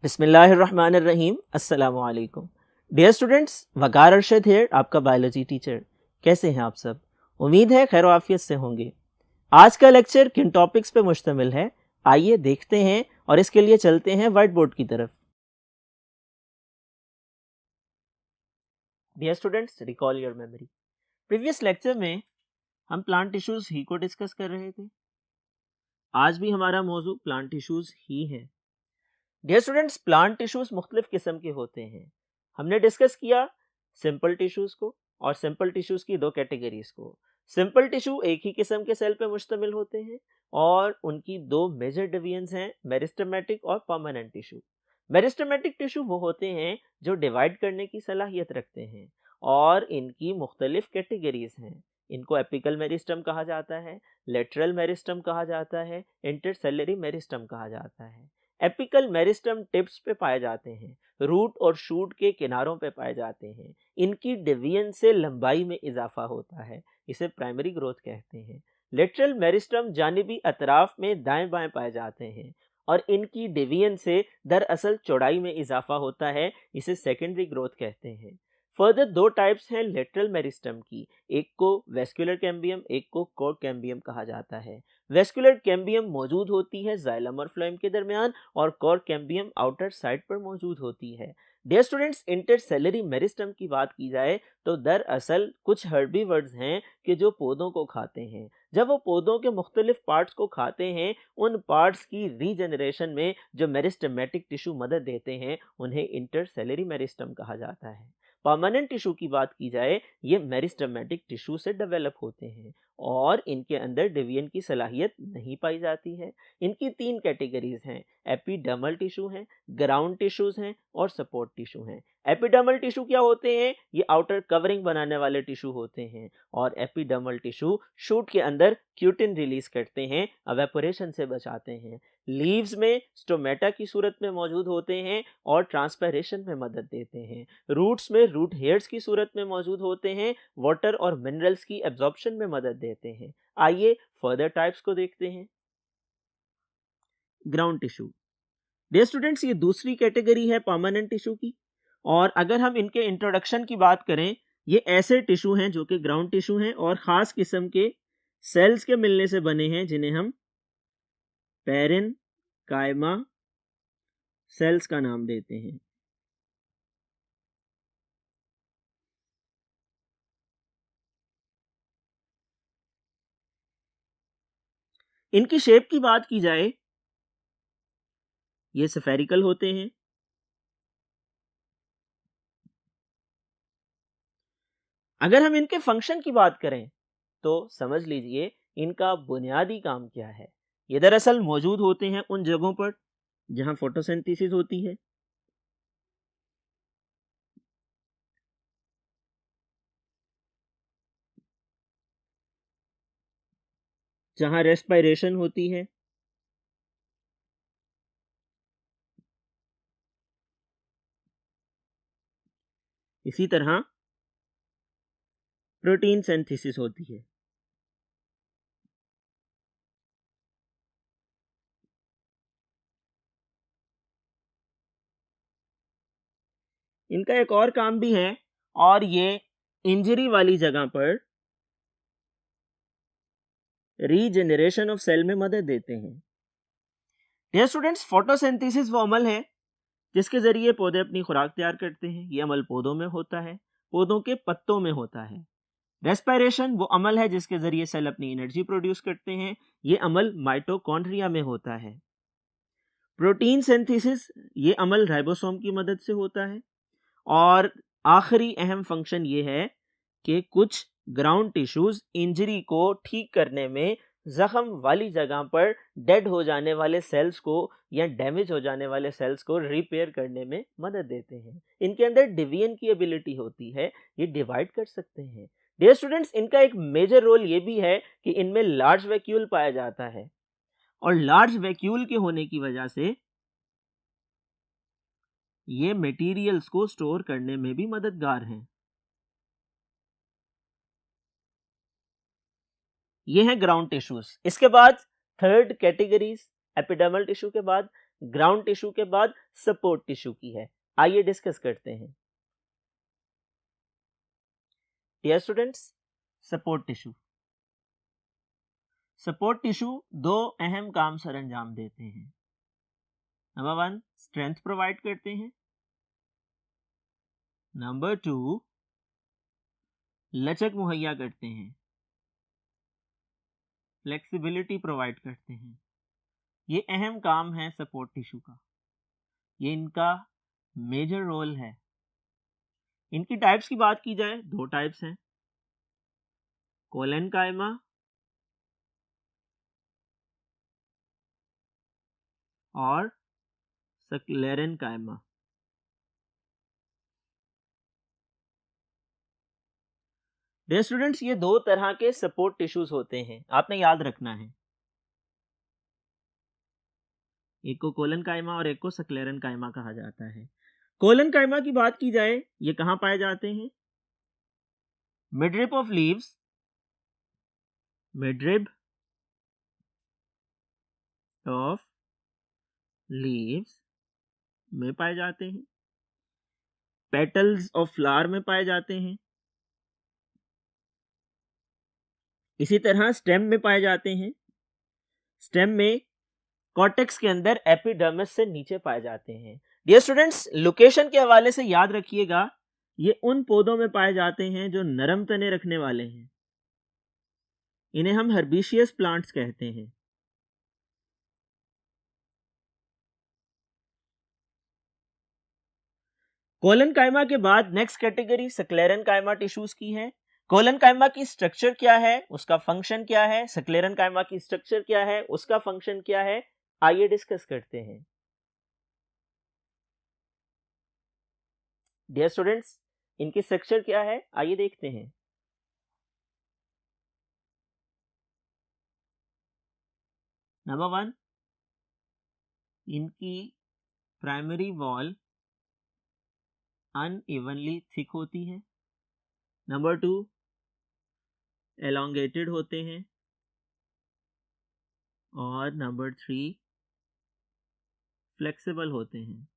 बिस्मिल्लाहिर्रहमानिर्रहीम। अस्सलामु अलैकुम। Dear students, Waqar Arshad here, आपका बायोलॉजी टीचर। कैसे हैं आप सब? उम्मीद है खैर आफियत से होंगे। आज का लेक्चर किन टॉपिक्स पे मुश्तमिल है, आइए देखते हैं और इसके लिए चलते हैं वाइट बोर्ड की तरफ। Dear students, recall your memory. Previous lecture में हम प्लांट टिश्यूज ही को डिस्कस कर रहे थे। आज भी हमारा मौजू प्लांट टिश्यूज ही है। डियर स्टूडेंट्स, प्लांट टिश्यूज मुख्तलिफ किस्म के होते हैं। हमने डिस्कस किया सिंपल टिश्यूज को और सिंपल टिश्यूज की दो कैटेगरीज को। सिंपल टिश्यू एक ही किस्म के सेल पे मुश्तमिल होते हैं और उनकी दो मेजर डिवीजन्स हैं, मेरिस्टेमेटिक और परमानेंट टिश्यू। मेरिस्टेमेटिक टिश्यू वो होते हैं जो डिवाइड करने की सलाहियत रखते हैं और इनकी मुख्तलिफ कैटेगरीज हैं। इनको एपिकल मेरिस्टम कहा जाता है, लेटरल मेरिस्टम कहा जाता है, इंटरसेलरी मेरिस्टम कहा जाता है। एपिकल मेरिस्टम टिप्स पे पाए जाते हैं, रूट और शूट के किनारों पे पाए जाते हैं। इनकी डिवीजन से लंबाई में इजाफा होता है, इसे प्राइमरी ग्रोथ कहते हैं। लेटरल मेरिस्टम जानिबी अतराफ में दाएं बाएं पाए जाते हैं और इनकी डिवीजन से दरअसल चौड़ाई में इजाफा होता है, इसे सेकेंडरी ग्रोथ कहते हैं। फर्दर दो टाइप्स हैं लेटरल मेरिस्टम की, एक को वेस्कुलर कैम्बियम, एक को कोर कैम्बियम कहा जाता है। वेस्कुलर कैम्बियम मौजूद होती है जाइलम और फ्लोएम के दरमियान और कोर कैम्बियम आउटर साइड पर मौजूद होती है। डियर स्टूडेंट्स, इंटरसेलरी मेरिस्टम की बात की जाए तो दरअसल कुछ हर्बीवर्ड्स हैं कि जो पौधों को खाते हैं। जब वो पौधों के मुख्तलिफ पार्ट्स को खाते हैं, उन पार्ट्स की रीजनरेशन में जो मेरिस्टमेटिक टिश्यू मदद देते हैं, उन्हें इंटरसेलरी मेरिस्टम कहा जाता है। परमानेंट टिश्यू की बात की जाए, ये मेरिस्टमेटिक टिश्यू से डेवलप होते हैं और इनके अंदर डिवीजन की सलाहियत नहीं पाई जाती है। इनकी तीन कैटेगरीज हैं, एपिडर्मल टिश्यू हैं, ग्राउंड टिश्यूज हैं और सपोर्ट टिश्यू हैं। एपिडर्मल टिश्यू क्या होते हैं? ये आउटर कवरिंग बनाने वाले टिश्यू होते हैं और एपिडर्मल टिश्यू शूट के अंदर क्यूटिन रिलीज करते हैं, एवेपोरेशन से बचाते हैं। लीव्स में स्टोमेटा की सूरत में मौजूद होते हैं और ट्रांसपैरेशन में मदद देते हैं। रूट्स में रूट हेयर्स की सूरत में मौजूद होते हैं, वाटर और मिनरल्स की एब्जॉर्प्शन में मदद देते हैं। आइए फर्दर टाइप्स को देखते हैं। Ground tissue. डियर स्टूडेंट्स, ये दूसरी कैटेगरी है परमानेंट टिश्यू की और अगर हम इनके इंट्रोडक्शन की बात करें, ये ऐसे टिश्यू हैं जो कि ग्राउंड टिश्यू हैं और खास किस्म के सेल्स के मिलने से बने हैं जिन्हें हम पेरिन कायमा सेल्स का नाम देते हैं। इनकी शेप की बात की जाए, ये स्फेरिकल होते हैं। अगर हम इनके फंक्शन की बात करें तो समझ लीजिए इनका बुनियादी काम क्या है। ये दरअसल मौजूद होते हैं उन जगहों पर जहां फोटोसिंथेसिस होती है, जहां रेस्पिरेशन होती है, इसी तरह प्रोटीन सिंथेसिस होती है। इनका एक और काम भी है और ये इंजरी वाली जगह पर रीजनरेशन ऑफ सेल में मदद देते हैं। डियर स्टूडेंट्स, फोटोसिंथेसिस वो अमल है जिसके जरिए पौधे अपनी खुराक तैयार करते हैं। ये अमल पौधों में होता है, पौधों के पत्तों में होता है। रेस्पिरेशन वो अमल है जिसके जरिए सेल अपनी एनर्जी प्रोड्यूस करते हैं। ये अमल माइटोकॉन्ड्रिया में होता है। प्रोटीन सिंथेसिस ये अमल राइबोसोम की मदद से होता है और आखिरी अहम फंक्शन ये है कि कुछ ग्राउंड टिश्यूज इंजरी को ठीक करने में जख्म वाली जगह पर डेड हो जाने वाले सेल्स को या डैमेज हो जाने वाले सेल्स को रिपेयर करने में मदद देते हैं। इनके अंदर डिवीजन की एबिलिटी होती है, ये डिवाइड कर सकते हैं। डियर स्टूडेंट्स, इनका एक मेजर रोल ये भी है कि इनमें लार्ज वैक्यूल पाया जाता है और लार्ज वैक्यूल के होने की वजह से ये मटेरियल्स को स्टोर करने में भी मददगार हैं। ये है ग्राउंड टिश्यूज। इसके बाद थर्ड कैटेगरीज, एपिडर्मल टिश्यू के बाद ग्राउंड टिश्यू के बाद सपोर्ट टिश्यू की है। आइए डिस्कस करते हैं। डियर स्टूडेंट्स, सपोर्ट टिश्यू दो अहम काम सरंजाम देते हैं। नंबर 1, स्ट्रेंथ प्रोवाइड करते हैं। नंबर 2, लचक मुहैया करते हैं, फ्लेक्सिबिलिटी प्रोवाइड करते हैं। ये अहम काम है सपोर्ट टिश्यू का, ये इनका मेजर रोल है। इनकी टाइप्स की बात की जाए, दो टाइप्स हैं, कोलेनकाइमा और स्क्लेरेनकाइमा। डियर स्टूडेंट्स, ये दो तरह के सपोर्ट टिश्यूज होते हैं, आपने याद रखना है। एक को कोलेनकाइमा और एक को स्क्लेरेनकाइमा कहा जाता है। कोलेनकाइमा की बात की जाए, ये कहां पाए जाते हैं? Midrib of leaves, midrib of leaves में पाए जाते हैं, पेटल्स ऑफ फ्लावर में पाए जाते हैं, इसी तरह स्टेम में पाए जाते हैं। स्टेम में कॉर्टेक्स के अंदर एपिडर्मिस से नीचे पाए जाते हैं। डियर स्टूडेंट्स, लोकेशन के हवाले से याद रखिएगा, ये उन पौधों में पाए जाते हैं जो नरम तने रखने वाले हैं, इन्हें हम हर्बिशियस प्लांट्स कहते हैं। कोलेनकाइमा के बाद नेक्स्ट कैटेगरी स्क्लेरेनकाइमा टिश्यूज की है। कोलेनकाइमा की स्ट्रक्चर क्या है, उसका फंक्शन क्या है, स्क्लेरेनकाइमा की स्ट्रक्चर क्या है, उसका फंक्शन क्या है, आइए डिस्कस करते हैं। डियर स्टूडेंट्स, इनकी स्ट्रक्चर क्या है, आइए देखते हैं। नंबर 1, इनकी प्राइमरी वॉल अनइवनली थिक होती है। नंबर 2, एलोंगेटेड होते हैं। और नंबर 3, फ्लेक्सिबल होते हैं।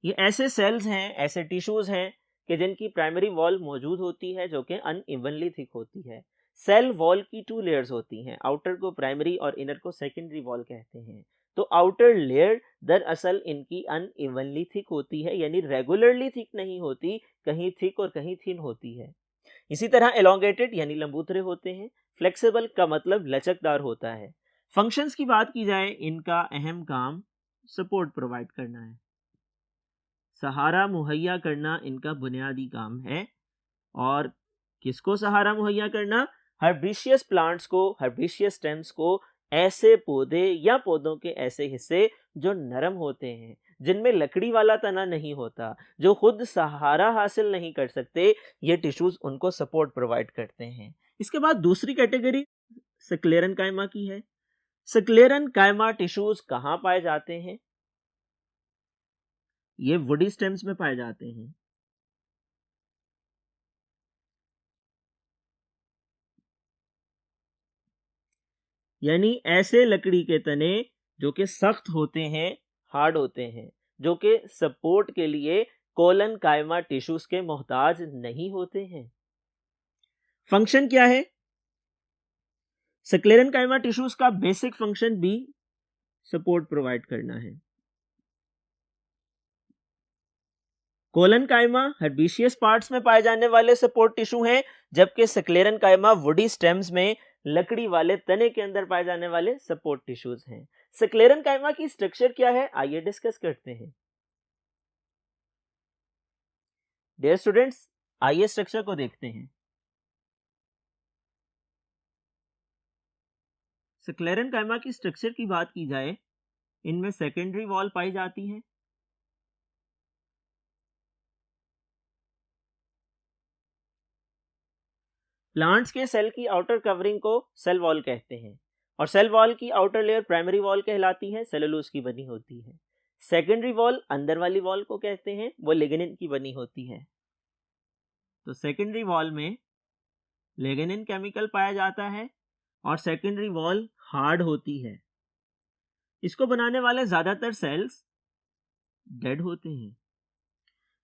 ये ऐसे सेल्स हैं, ऐसे टिश्यूज हैं कि जिनकी प्राइमरी वॉल मौजूद होती है जो कि अनइवनली थिक होती है। सेल वॉल की 2 लेयर्स होती हैं, आउटर को प्राइमरी और इनर को सेकेंडरी वॉल कहते हैं। तो आउटर लेयर दरअसल इनकी अनइवनली थिक होती है, यानी रेगुलरली थिक नहीं होती, कहीं थिक और कहीं थिन होती है। इसी तरह एलोंगेटेड यानी लंबूतरे होते हैं। फ्लेक्सिबल का मतलब लचकदार होता है। फंक्शंस की बात की जाए, इनका अहम काम सपोर्ट प्रोवाइड करना है, सहारा मुहैया करना इनका बुनियादी काम है। और किसको सहारा मुहैया करना? हर्बिशियस प्लांट्स को, हर्बिशियस स्टेम्स को, ऐसे पौधे या पौधों के ऐसे हिस्से जो नरम होते हैं, जिनमें लकड़ी वाला तना नहीं होता, जो खुद सहारा हासिल नहीं कर सकते, ये टिश्यूज उनको सपोर्ट प्रोवाइड करते हैं। इसके बाद दूसरी कैटेगरी स्क्लेरेनकाइमा की है। स्क्लेरेनकाइमा टिश्यूज कहां पाए जाते हैं? ये वुडी स्टेम्स में पाए जाते हैं। यानी ऐसे लकड़ी के तने जो कि सख्त होते हैं, हार्ड होते हैं, जो कि सपोर्ट के लिए कोलेनकाइमा टिश्यूज के मोहताज नहीं होते हैं। फंक्शन क्या है? स्क्लेरेनकाइमा टिश्यूज का बेसिक फंक्शन भी सपोर्ट प्रोवाइड करना है। कोलेनकाइमा हर्बिशियस पार्ट्स में पाए जाने वाले सपोर्ट टिश्यू हैं, जबकि स्क्लेरेनकाइमा वुडी स्टेम्स में लकड़ी वाले तने के अंदर पाए जाने वाले सपोर्ट टिश्यूज हैं। स्क्लेरेनकाइमा की स्ट्रक्चर क्या है, आइए डिस्कस करते हैं। डियर स्टूडेंट्स, आइए स्ट्रक्चर को देखते हैं। स्क्लेरेनकाइमा की स्ट्रक्चर की बात की जाए, इनमें सेकेंडरी वॉल पाई जाती है। प्लांट्स के सेल की आउटर कवरिंग को सेल वॉल कहते हैं, और सेल वॉल की आउटर लेयर प्राइमरी वॉल कहलाती है, सेलुलोज की बनी होती है। सेकेंडरी वॉल अंदर वाली वॉल को कहते हैं, वो लिग्निन की बनी होती है। तो सेकेंडरी वॉल में लिग्निन केमिकल पाया जाता है और सेकेंडरी वॉल हार्ड होती है। इसको बनाने वाले ज्यादातर सेल्स डेड होते हैं।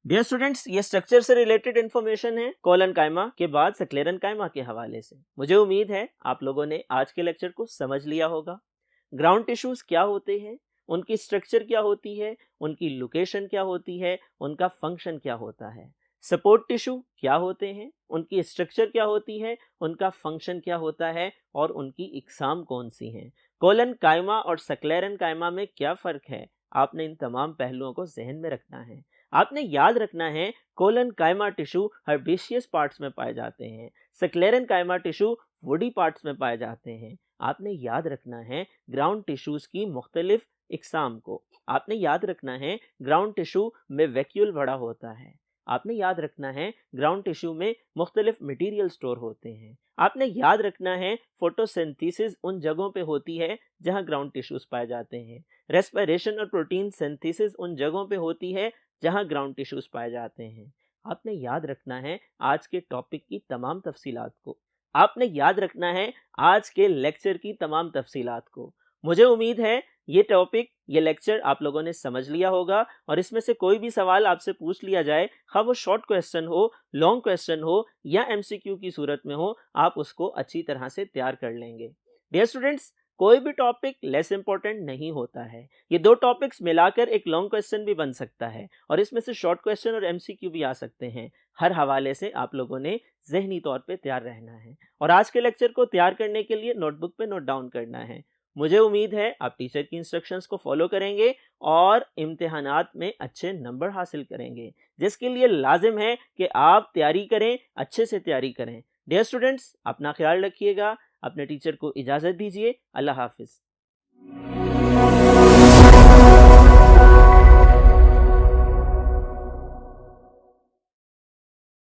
डियर स्टूडेंट्स, ये स्ट्रक्चर से रिलेटेड इंफॉर्मेशन है कोलनकाइमा के बाद स्क्लेरेनकाइमा के हवाले से। मुझे उम्मीद है आप लोगों ने आज के लेक्चर को समझ लिया होगा। ग्राउंड टिश्यूज क्या होते हैं, उनकी स्ट्रक्चर क्या होती है, उनकी लोकेशन क्या होती है, उनका फंक्शन क्या होता है। सपोर्ट टिश्यू क्या होते हैं, उनकी स्ट्रक्चर क्या होती है, उनका फंक्शन क्या होता है और उनकी इकसाम कौन सी हैं। कोलनकाइमा और स्क्लेरेनकाइमा में क्या फ़र्क है, आपने इन तमाम पहलुओं को जहन में रखना है। आपने याद रखना है कोलनकाइमा टिश्यू हर्बेशियस पार्ट्स में पाए जाते हैं, स्क्लेरेनकाइमा टिश्यू वुडी पार्ट्स में पाए जाते हैं। आपने याद रखना है ग्राउंड टिश्यूज की मुख्तलिफ इकसाम को। आपने याद रखना है ग्राउंड टिश्यू में वैक्यूल बड़ा होता है। आपने याद रखना है ग्राउंड टिश्यू में मुख्तलिफ मटेरियल स्टोर होते हैं। आपने याद रखना है फोटोसिंथेसिस उन जगहों पे होती है जहां ग्राउंड टिश्यूज पाए जाते हैं। रेस्पिरेशन और प्रोटीन सिंथेसिस उन जगहों पे होती है जहां ग्राउंड टिश्यूज पाए जाते हैं। आपने याद रखना है आज के टॉपिक की तमाम तफसीलात को। आपने याद रखना है आज के लेक्चर की तमाम तफसीलात को। मुझे उम्मीद है ये टॉपिक, ये लेक्चर आप लोगों ने समझ लिया होगा और इसमें से कोई भी सवाल आपसे पूछ लिया जाए, खा वो शॉर्ट क्वेश्चन हो, लॉन्ग क्वेश्चन हो या एमसीक्यू की सूरत में हो, आप उसको अच्छी तरह से तैयार कर लेंगे। डियर स्टूडेंट्स, कोई भी टॉपिक लेस इंपॉर्टेंट नहीं होता है। ये दो टॉपिक्स मिलाकर एक लॉन्ग क्वेश्चन भी बन सकता है और इसमें से शॉर्ट क्वेश्चन और एमसीक्यू भी आ सकते हैं। हर हवाले से आप लोगों ने जहनी तौर पे तैयार रहना है और आज के लेक्चर को तैयार करने के लिए नोटबुक पे नोट डाउन करना है। मुझे उम्मीद है आप टीचर की इंस्ट्रक्शंस को फॉलो करेंगे और इम्तिहानात में अच्छे नंबर हासिल करेंगे, जिसके लिए लाजिम है कि आप तैयारी करें, अच्छे से तैयारी करें। डियर स्टूडेंट्स, अपना ख्याल रखिएगा, अपने टीचर को इजाज़त दीजिए। अल्लाह हाफिज़।